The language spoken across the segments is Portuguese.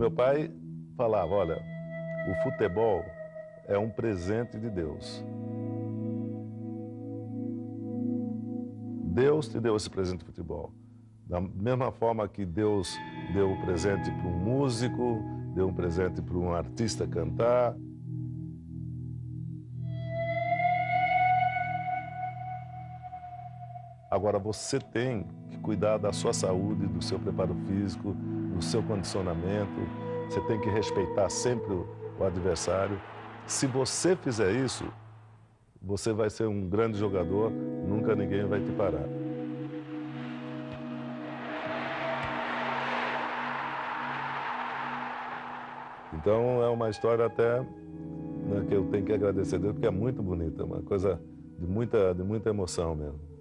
Meu pai falava, olha, o futebol é um presente de Deus. Deus te deu esse presente de futebol. Da mesma forma que Deus deu o presente para um músico, deu um presente para um artista cantar. Agora você tem que cuidar da sua saúde, do seu preparo físico, do seu condicionamento. Você tem que respeitar sempre o adversário. Se você fizer isso, você vai ser um grande jogador, nunca ninguém vai te parar. Então é uma história até, né, que eu tenho que agradecer a Deus, porque é muito bonita, uma coisa de muita emoção mesmo.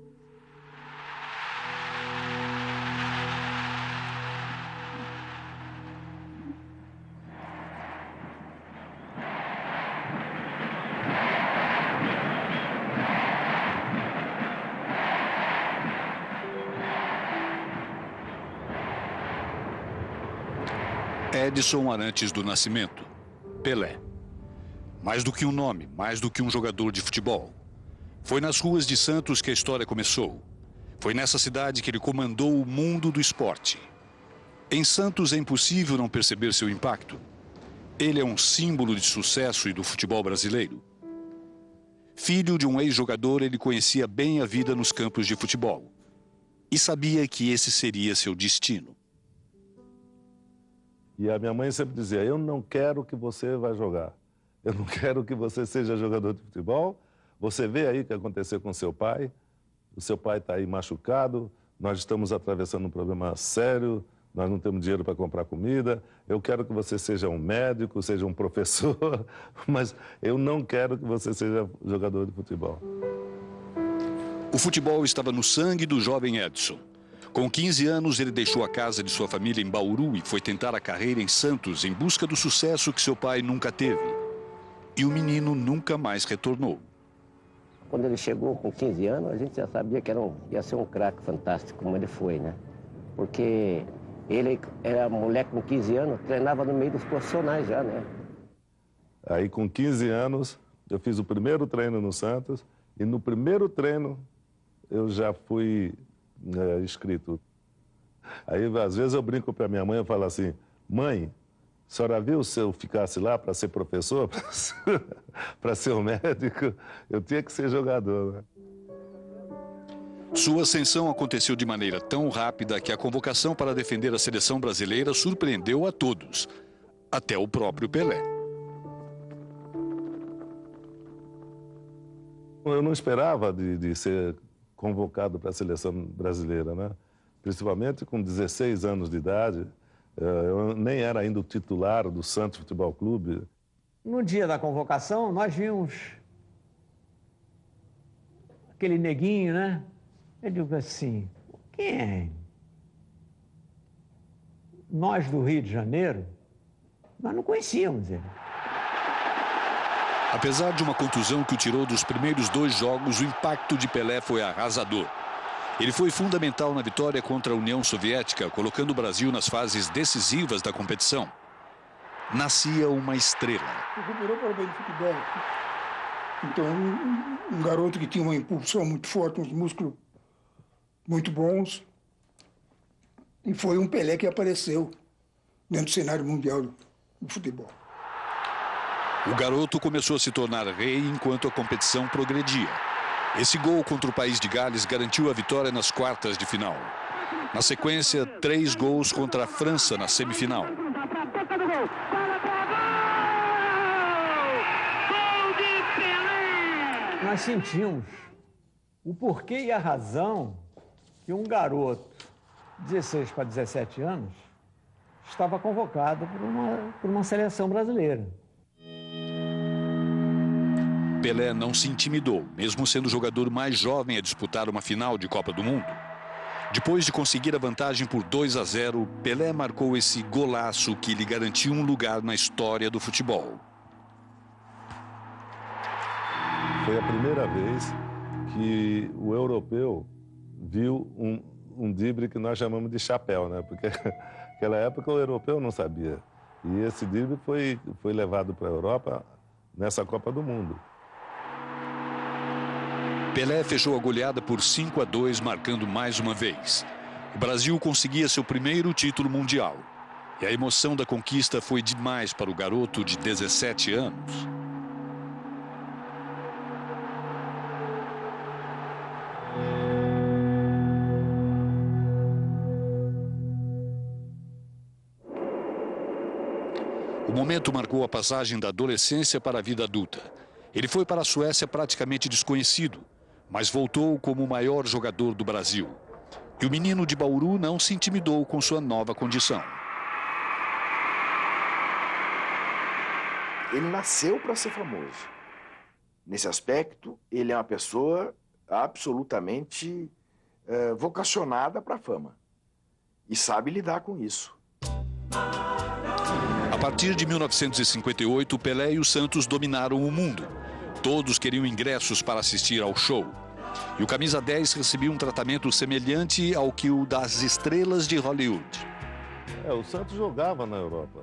Edson Arantes do Nascimento, Pelé. Mais do que um nome, mais do que um jogador de futebol. Foi nas ruas de Santos que a história começou. Foi nessa cidade que ele comandou o mundo do esporte. Em Santos é impossível não perceber seu impacto. Ele é um símbolo de sucesso e do futebol brasileiro. Filho de um ex-jogador, ele conhecia bem a vida nos campos de futebol. E sabia que esse seria seu destino. E a minha mãe sempre dizia, eu não quero que você vá jogar. Eu não quero que você seja jogador de futebol. Você vê aí o que aconteceu com seu pai. O seu pai está aí machucado. Nós estamos atravessando um problema sério. Nós não temos dinheiro para comprar comida. Eu quero que você seja um médico, seja um professor. Mas eu não quero que você seja jogador de futebol. O futebol estava no sangue do jovem Edson. Com 15 anos, ele deixou a casa de sua família em Bauru e foi tentar a carreira em Santos em busca do sucesso que seu pai nunca teve. E o menino nunca mais retornou. Quando ele chegou com 15 anos, a gente já sabia que ia ser um craque fantástico, como ele foi, né? Porque ele era moleque com 15 anos, treinava no meio dos profissionais já, né? Aí, com 15 anos, eu fiz o primeiro treino no Santos e no primeiro treino eu já fui inscrito. Aí, às vezes, eu brinco para minha mãe, eu falo assim, mãe, a senhora viu se eu ficasse lá para ser professor, para ser um médico? Eu tinha que ser jogador, né? Sua ascensão aconteceu de maneira tão rápida que a convocação para defender a seleção brasileira surpreendeu a todos, até o próprio Pelé. Eu não esperava de ser convocado para a seleção brasileira, né? Principalmente com 16 anos de idade. Eu nem era ainda o titular do Santos Futebol Clube. No dia da convocação, nós vimos aquele neguinho, né? Eu digo assim, quem é? Nós do Rio de Janeiro, nós não conhecíamos ele. Apesar de uma contusão que o tirou dos primeiros 2 jogos, o impacto de Pelé foi arrasador. Ele foi fundamental na vitória contra a União Soviética, colocando o Brasil nas fases decisivas da competição. Nascia uma estrela. Recuperou para bem de futebol. Então, um garoto que tinha uma impulsão muito forte, uns músculos muito bons. E foi um Pelé que apareceu dentro do cenário mundial do futebol. O garoto começou a se tornar rei enquanto a competição progredia. Esse gol contra o país de Gales garantiu a vitória nas quartas de final. Na sequência, 3 gols contra a França na semifinal. Nós sentimos o porquê e a razão que um garoto, 16 para 17 anos, estava convocado por uma seleção brasileira. Pelé não se intimidou, mesmo sendo o jogador mais jovem a disputar uma final de Copa do Mundo. Depois de conseguir a vantagem por 2-0, Pelé marcou esse golaço que lhe garantiu um lugar na história do futebol. Foi a primeira vez que o europeu viu um drible que nós chamamos de chapéu, né? Porque naquela época o europeu não sabia. E esse drible foi levado para a Europa nessa Copa do Mundo. Pelé fechou a goleada por 5-2, marcando mais uma vez. O Brasil conseguia seu primeiro título mundial. E a emoção da conquista foi demais para o garoto de 17 anos. O momento marcou a passagem da adolescência para a vida adulta. Ele foi para a Suécia praticamente desconhecido, mas voltou como o maior jogador do Brasil. E o menino de Bauru não se intimidou com sua nova condição. Ele nasceu para ser famoso. Nesse aspecto, ele é uma pessoa absolutamente vocacionada para a fama. E sabe lidar com isso. A partir de 1958, Pelé e o Santos dominaram o mundo. Todos queriam ingressos para assistir ao show. E o camisa 10 recebia um tratamento semelhante ao que o das estrelas de Hollywood. O Santos jogava na Europa,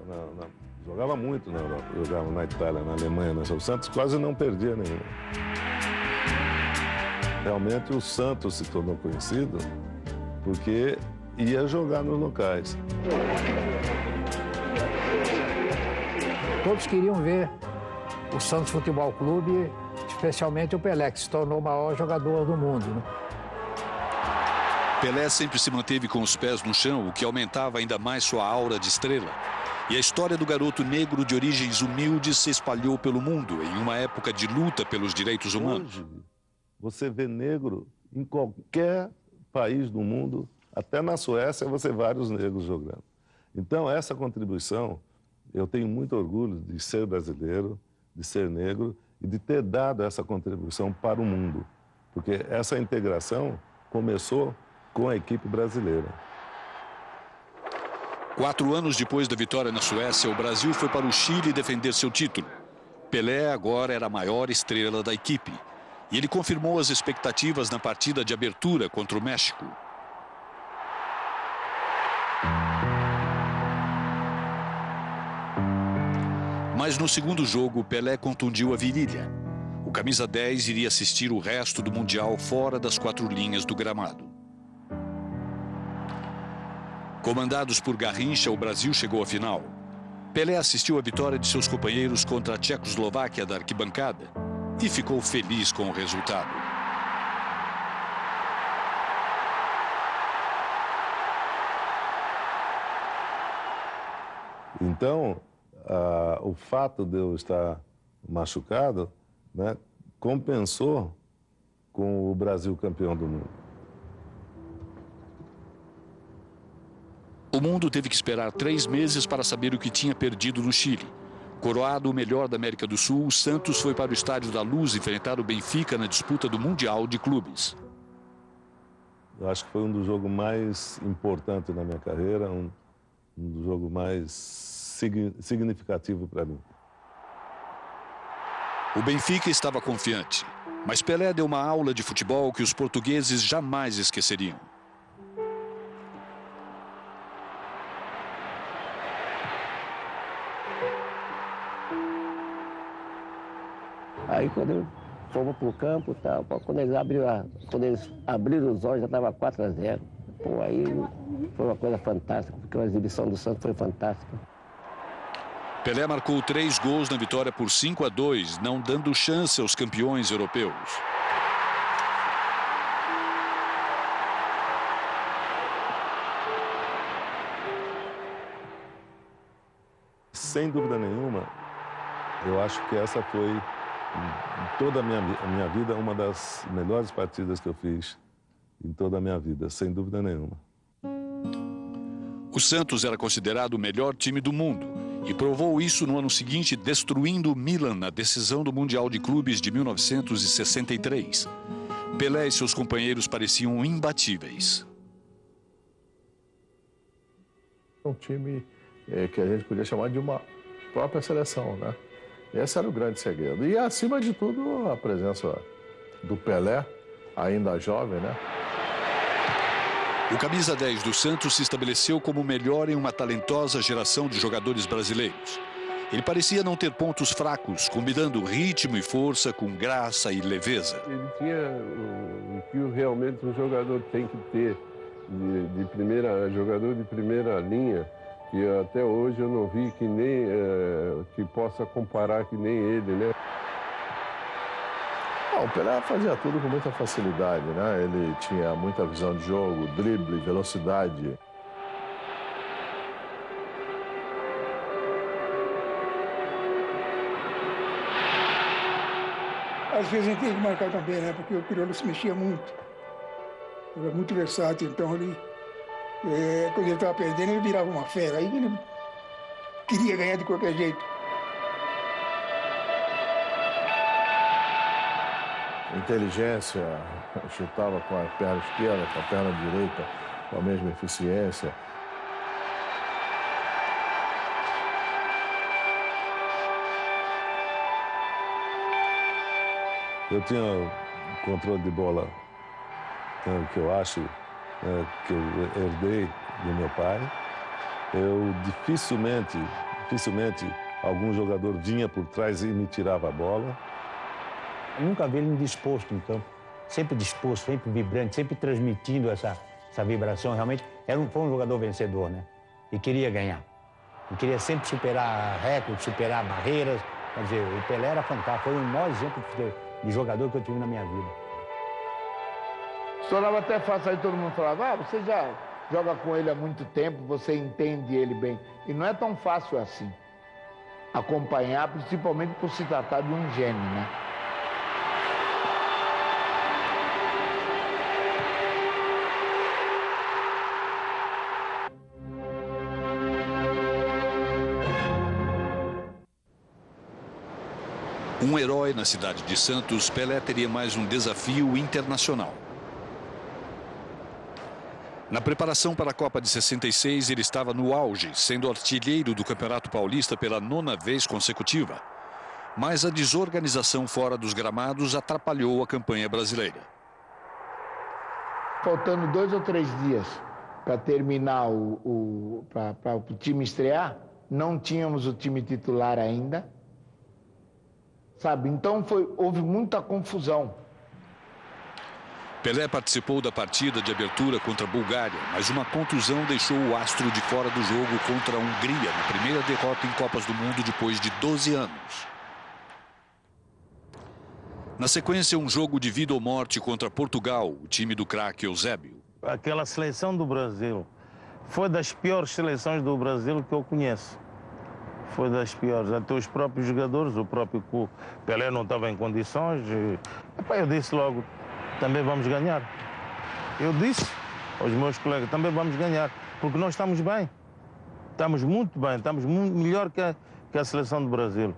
jogava muito na Europa, jogava na Itália, na Alemanha, o Santos quase não perdia nenhum. Realmente o Santos se tornou conhecido porque ia jogar nos locais. Todos queriam ver o Santos Futebol Clube, especialmente o Pelé, que se tornou o maior jogador do mundo, né? Pelé sempre se manteve com os pés no chão, o que aumentava ainda mais sua aura de estrela. E a história do garoto negro de origens humildes se espalhou pelo mundo, em uma época de luta pelos direitos humanos. Hoje, você vê negro em qualquer país do mundo, até na Suécia você vê vários negros jogando. Então, essa contribuição, eu tenho muito orgulho de ser brasileiro, de ser negro e de ter dado essa contribuição para o mundo. Porque essa integração começou com a equipe brasileira. 4 anos depois da vitória na Suécia, o Brasil foi para o Chile defender seu título. Pelé agora era a maior estrela da equipe. E ele confirmou as expectativas na partida de abertura contra o México. Mas no segundo jogo, Pelé contundiu a virilha. O camisa 10 iria assistir o resto do Mundial fora das 4 linhas do gramado. Comandados por Garrincha, o Brasil chegou à final. Pelé assistiu à vitória de seus companheiros contra a Tchecoslováquia da arquibancada e ficou feliz com o resultado. Então, o fato de eu estar machucado, né, compensou com o Brasil campeão do mundo. O mundo teve que esperar 3 meses para saber o que tinha perdido no Chile. Coroado o melhor da América do Sul, o Santos foi para o Estádio da Luz enfrentar o Benfica na disputa do Mundial de Clubes. Eu acho que foi um dos jogos mais importantes da minha carreira, um dos jogos mais significativo para mim. O Benfica estava confiante, mas Pelé deu uma aula de futebol que os portugueses jamais esqueceriam. Aí quando fomos para o campo, tal, quando eles abriram os olhos já estava 4-0. Pô, aí foi uma coisa fantástica, porque a exibição do Santos foi fantástica. Pelé marcou 3 gols na vitória por 5-2, não dando chance aos campeões europeus. Sem dúvida nenhuma, eu acho que essa foi, em toda a minha vida, uma das melhores partidas que eu fiz em toda a minha vida, sem dúvida nenhuma. O Santos era considerado o melhor time do mundo e provou isso no ano seguinte, destruindo o Milan na decisão do Mundial de Clubes de 1963. Pelé e seus companheiros pareciam imbatíveis. Um time que a gente podia chamar de uma própria seleção, né? Esse era o grande segredo. E, acima de tudo, a presença do Pelé, ainda jovem, né? O camisa 10 do Santos se estabeleceu como o melhor em uma talentosa geração de jogadores brasileiros. Ele parecia não ter pontos fracos, combinando ritmo e força com graça e leveza. Ele tinha o que realmente um jogador tem que ter jogador de primeira linha, que até hoje eu não vi que nem que possa comparar que nem ele, né? O Pelé fazia tudo com muita facilidade, né? Ele tinha muita visão de jogo, drible, velocidade. Às vezes a gente tem que marcar também, né? Porque o Pirolo se mexia muito. Era muito versátil, então ele, quando ele estava perdendo, ele virava uma fera. Aí ele queria ganhar de qualquer jeito. Inteligência, chutava com a perna esquerda, com a perna direita, com a mesma eficiência. Eu tinha o controle de bola que eu acho que eu herdei do meu pai. Eu dificilmente algum jogador vinha por trás e me tirava a bola. Eu nunca vi ele indisposto em campo. Sempre disposto, sempre vibrante, sempre transmitindo essa vibração. Realmente foi um jogador vencedor, né? E queria ganhar. E queria sempre superar recordes, superar barreiras. Quer dizer, o Pelé era fantástico. Foi o maior exemplo de jogador que eu tive na minha vida. Estourava até fácil, aí todo mundo falava, você já joga com ele há muito tempo, você entende ele bem. E não é tão fácil assim acompanhar, principalmente por se tratar de um gênio, né? Um herói na cidade de Santos, Pelé teria mais um desafio internacional. Na preparação para a Copa de 66, ele estava no auge, sendo artilheiro do Campeonato Paulista pela 9ª vez consecutiva. Mas a desorganização fora dos gramados atrapalhou a campanha brasileira. Faltando 2 ou 3 dias para terminar para o time estrear, não tínhamos o time titular ainda. Sabe? Então houve muita confusão. Pelé participou da partida de abertura contra a Bulgária, mas uma contusão deixou o astro de fora do jogo contra a Hungria, na primeira derrota em Copas do Mundo depois de 12 anos. Na sequência, um jogo de vida ou morte contra Portugal, o time do craque Eusébio. Aquela seleção do Brasil foi das piores seleções do Brasil que eu conheço. Foi das piores. Até os próprios jogadores, o próprio Pelé não estava em condições. Eu disse logo, também vamos ganhar. Eu disse aos meus colegas, também vamos ganhar, porque nós estamos bem. Estamos muito bem, estamos muito melhor que a seleção do Brasil.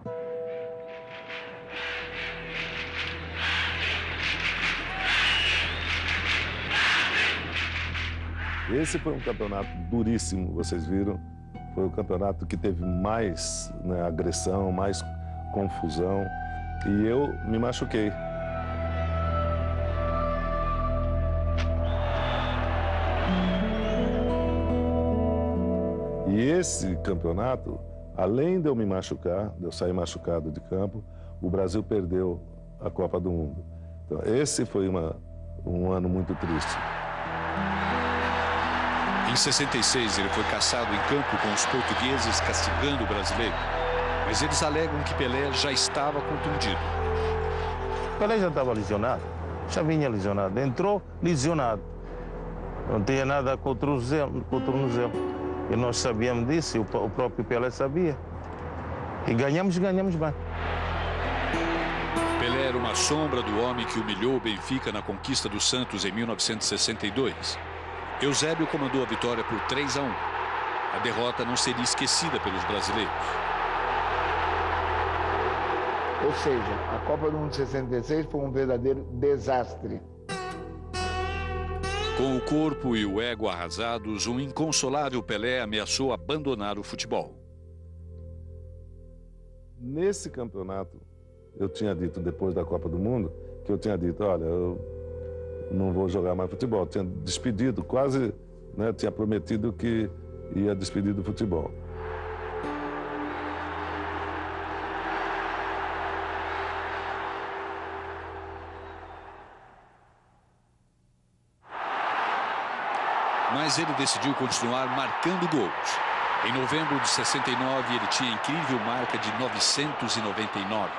Esse foi um campeonato duríssimo, vocês viram. Foi o campeonato que teve mais agressão, mais confusão. E eu me machuquei. E esse campeonato, além de eu me machucar, de eu sair machucado de campo, o Brasil perdeu a Copa do Mundo. Então, esse foi um ano muito triste. Em 66, ele foi caçado em campo com os portugueses castigando o brasileiro. Mas eles alegam que Pelé já estava contundido. Pelé já estava lesionado, já vinha lesionado. Entrou lesionado. Não tinha nada com o tornozelo. E nós sabíamos disso, e o próprio Pelé sabia. E ganhamos bem. Pelé era uma sombra do homem que humilhou o Benfica na conquista do Santos em 1962. Eusébio comandou a vitória por 3-1. A derrota não seria esquecida pelos brasileiros. Ou seja, a Copa do Mundo de 66 foi um verdadeiro desastre. Com o corpo e o ego arrasados, um inconsolável Pelé ameaçou abandonar o futebol. Nesse campeonato, eu tinha dito, depois da Copa do Mundo, que eu tinha dito, olha, não vou jogar mais futebol. Tinha despedido, quase, né, tinha prometido que ia despedir do futebol. Mas ele decidiu continuar marcando gols. Em novembro de 69, ele tinha a incrível marca de 999.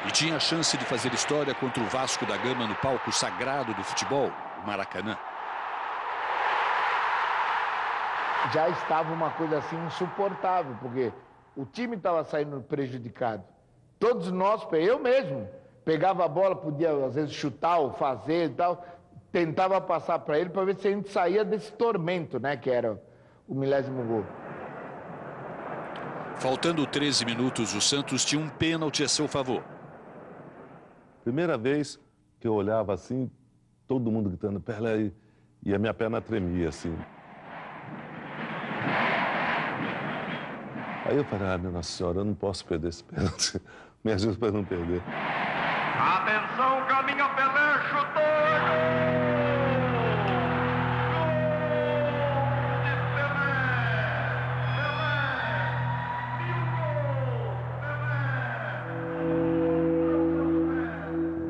E tinha a chance de fazer história contra o Vasco da Gama no palco sagrado do futebol, o Maracanã. Já estava uma coisa assim insuportável, porque o time estava saindo prejudicado. Todos nós, eu mesmo, pegava a bola, podia às vezes chutar ou fazer e tal, tentava passar para ele para ver se a gente saía desse tormento, né, que era o 1000º gol. Faltando 13 minutos, o Santos tinha um pênalti a seu favor. Primeira vez que eu olhava assim, todo mundo gritando Pelé, e a minha perna tremia assim. Aí eu falei, minha Nossa Senhora, eu não posso perder esse pênalti. Me ajuda para não perder. Atenção, caminha Pelé, chutou!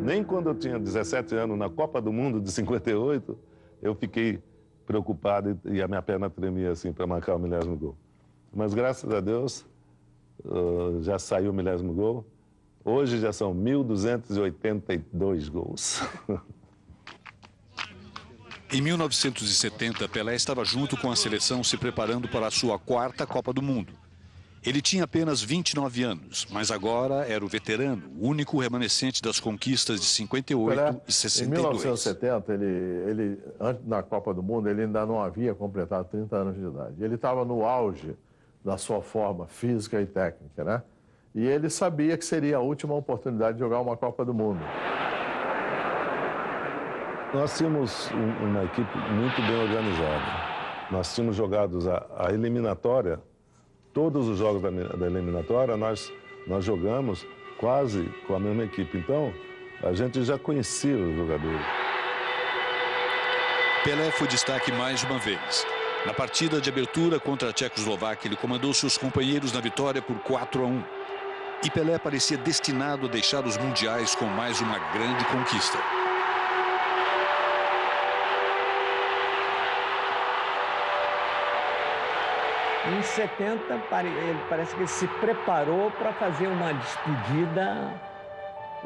Nem quando eu tinha 17 anos, na Copa do Mundo de 58, eu fiquei preocupado e a minha perna tremia assim para marcar o 1000º gol. Mas graças a Deus, já saiu o 1000º gol. Hoje já são 1.282 gols. Em 1970, Pelé estava junto com a seleção se preparando para a sua 4ª Copa do Mundo. Ele tinha apenas 29 anos, mas agora era o veterano, o único remanescente das conquistas de 58 Pelé, e 62. Em 1970, ele, antes da Copa do Mundo, ele ainda não havia completado 30 anos de idade. Ele estava no auge da sua forma física e técnica, né? E ele sabia que seria a última oportunidade de jogar uma Copa do Mundo. Nós tínhamos uma equipe muito bem organizada. Nós tínhamos jogado a eliminatória, todos os jogos da eliminatória, nós jogamos quase com a mesma equipe. Então, a gente já conhecia os jogadores. Pelé foi destaque mais uma vez. Na partida de abertura contra a Tchecoslováquia, ele comandou seus companheiros na vitória por 4-1. E Pelé parecia destinado a deixar os mundiais com mais uma grande conquista. Em 70, ele parece que ele se preparou para fazer uma despedida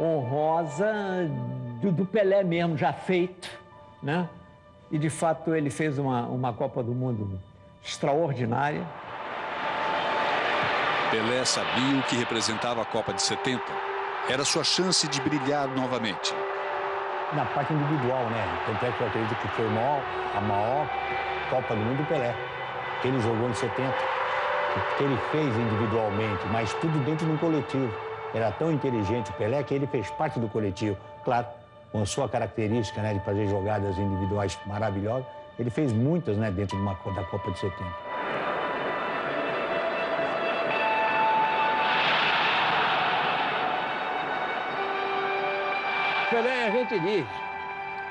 honrosa do Pelé mesmo, já feito, né? E, de fato, ele fez uma Copa do Mundo extraordinária. Pelé sabia o que representava a Copa de 70. Era sua chance de brilhar novamente. Na parte individual, né? Tanto é que eu acredito que foi a maior Copa do Mundo do Pelé, que ele jogou em 70. O que ele fez individualmente, mas tudo dentro de um coletivo. Era tão inteligente o Pelé que ele fez parte do coletivo. Claro, com a sua característica, né, de fazer jogadas individuais maravilhosas, ele fez muitas, né, dentro da Copa de 70. Pelé, a gente diz,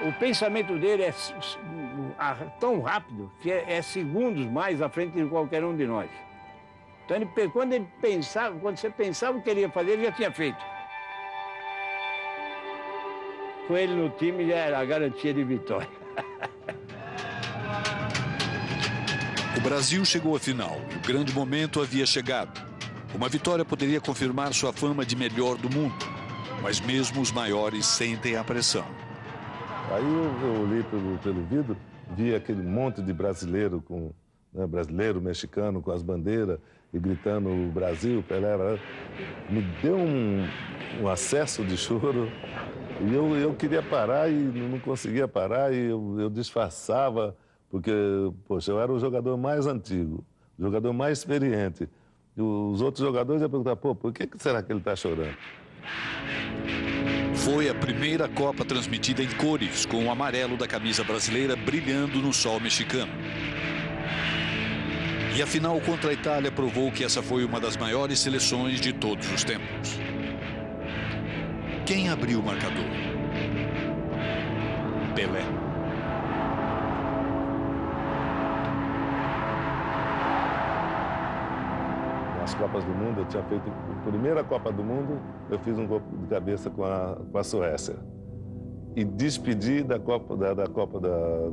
o pensamento dele é tão rápido que é segundos mais à frente de qualquer um de nós. Então, quando você pensava o que ele ia fazer, ele já tinha feito. Com ele no time já era a garantia de vitória. O Brasil chegou à final e o grande momento havia chegado. Uma vitória poderia confirmar sua fama de melhor do mundo, mas mesmo os maiores sentem a pressão. Aí eu olhei pelo vidro, vi aquele monte de brasileiro, brasileiro, mexicano, com as bandeiras e gritando o Brasil, Pelé. Me deu um acesso de choro e eu queria parar e não conseguia parar e eu disfarçava, porque, poxa, eu era o jogador mais antigo, o jogador mais experiente. E os outros jogadores iam perguntar, por que será que ele está chorando? Foi a primeira Copa transmitida em cores, com o amarelo da camisa brasileira brilhando no sol mexicano. E a final contra a Itália provou que essa foi uma das maiores seleções de todos os tempos. Quem abriu o marcador? Pelé. Nas Copas do Mundo, eu tinha feito a primeira Copa do Mundo, eu fiz um gol de cabeça com a Suécia. E despedi da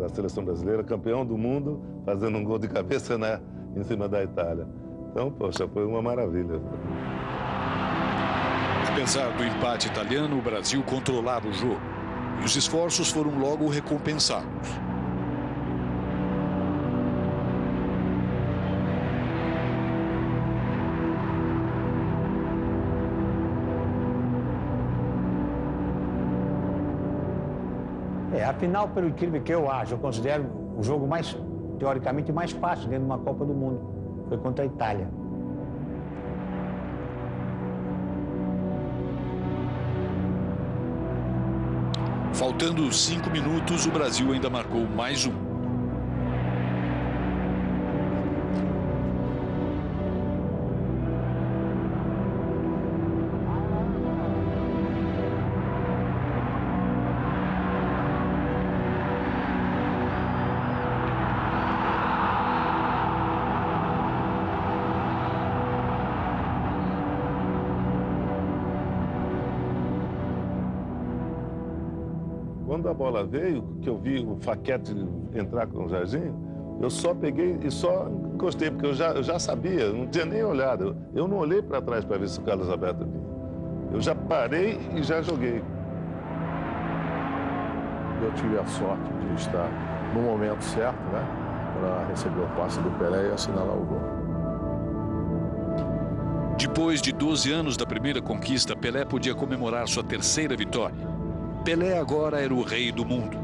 Seleção Brasileira, campeão do mundo, fazendo um gol de cabeça em cima da Itália. Então, poxa, foi uma maravilha. Apesar do empate italiano, o Brasil controlava o jogo. E os esforços foram logo recompensados. Afinal, pelo incrível que eu acho, eu considero o jogo teoricamente mais fácil dentro de uma Copa do Mundo. Foi contra a Itália. Faltando 5 minutos, o Brasil ainda marcou mais um. Quando a bola veio, que eu vi o Faquete entrar com o Jardim, eu só peguei e só encostei, porque eu já sabia, não tinha nem olhado. Eu não olhei para trás para ver se o Carlos Alberto vinha. Eu já parei e já joguei. Eu tive a sorte de estar no momento certo, né, para receber o passe do Pelé e assinalar o gol. Depois de 12 anos da primeira conquista, Pelé podia comemorar sua terceira vitória. Pelé agora era o rei do mundo.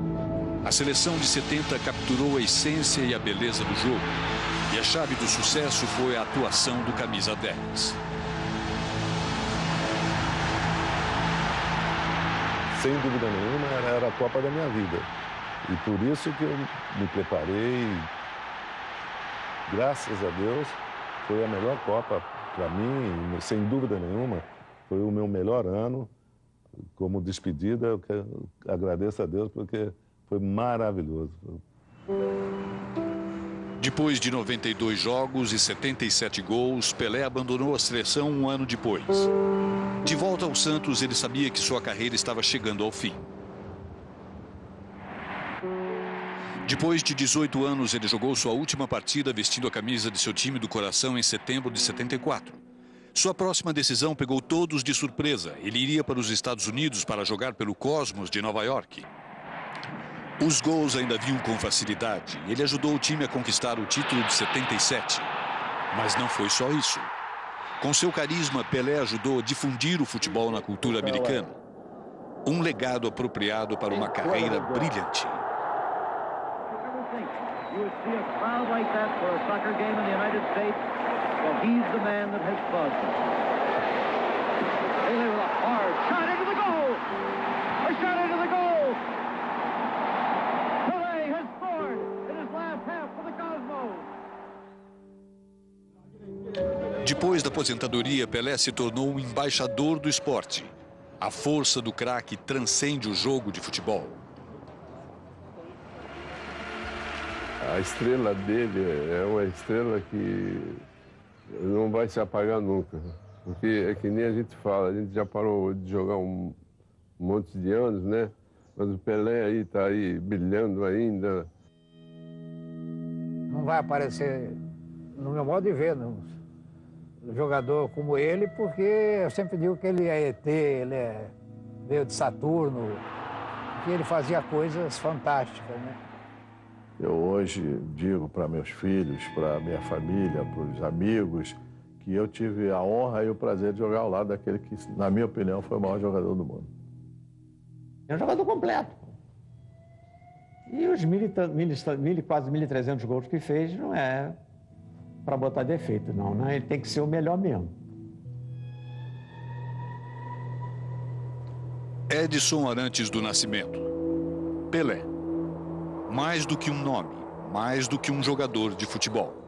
A seleção de 70 capturou a essência e a beleza do jogo. E a chave do sucesso foi a atuação do camisa 10. Sem dúvida nenhuma, era a Copa da minha vida. E por isso que eu me preparei. Graças a Deus, foi a melhor Copa para mim, sem dúvida nenhuma. Foi o meu melhor ano. Como despedida, eu agradeço a Deus porque foi maravilhoso. Depois de 92 jogos e 77 gols, Pelé abandonou a seleção um ano depois. De volta ao Santos, ele sabia que sua carreira estava chegando ao fim. Depois de 18 anos, ele jogou sua última partida vestindo a camisa de seu time do coração em setembro de 74. Sua próxima decisão pegou todos de surpresa. Ele iria para os Estados Unidos para jogar pelo Cosmos de Nova York. Os gols ainda vinham com facilidade. Ele ajudou o time a conquistar o título de 77. Mas não foi só isso. Com seu carisma, Pelé ajudou a difundir o futebol na cultura americana. Um legado apropriado para uma carreira brilhante. Well, he's the man that has caused it. Bailey with a hard shot into the goal! A shot into the goal! Pelé has scored in his last half for the Cosmos. Depois da aposentadoria, Pelé se tornou um embaixador do esporte. A força do craque transcende o jogo de futebol. A estrela dele é uma estrela que não vai se apagar nunca, porque é que nem a gente fala, a gente já parou de jogar um monte de anos, né? Mas o Pelé aí está aí brilhando ainda. Não vai aparecer, no meu modo de ver, um jogador como ele, porque eu sempre digo que ele é ET, veio de Saturno, que ele fazia coisas fantásticas, né? Eu hoje digo para meus filhos, para minha família, para os amigos, que eu tive a honra e o prazer de jogar ao lado daquele que, na minha opinião, foi o maior jogador do mundo. É um jogador completo. E os quase 1.300 gols que fez não é para botar defeito, não, né? Ele tem que ser o melhor mesmo. Edson Arantes do Nascimento. Pelé. Mais do que um nome, mais do que um jogador de futebol.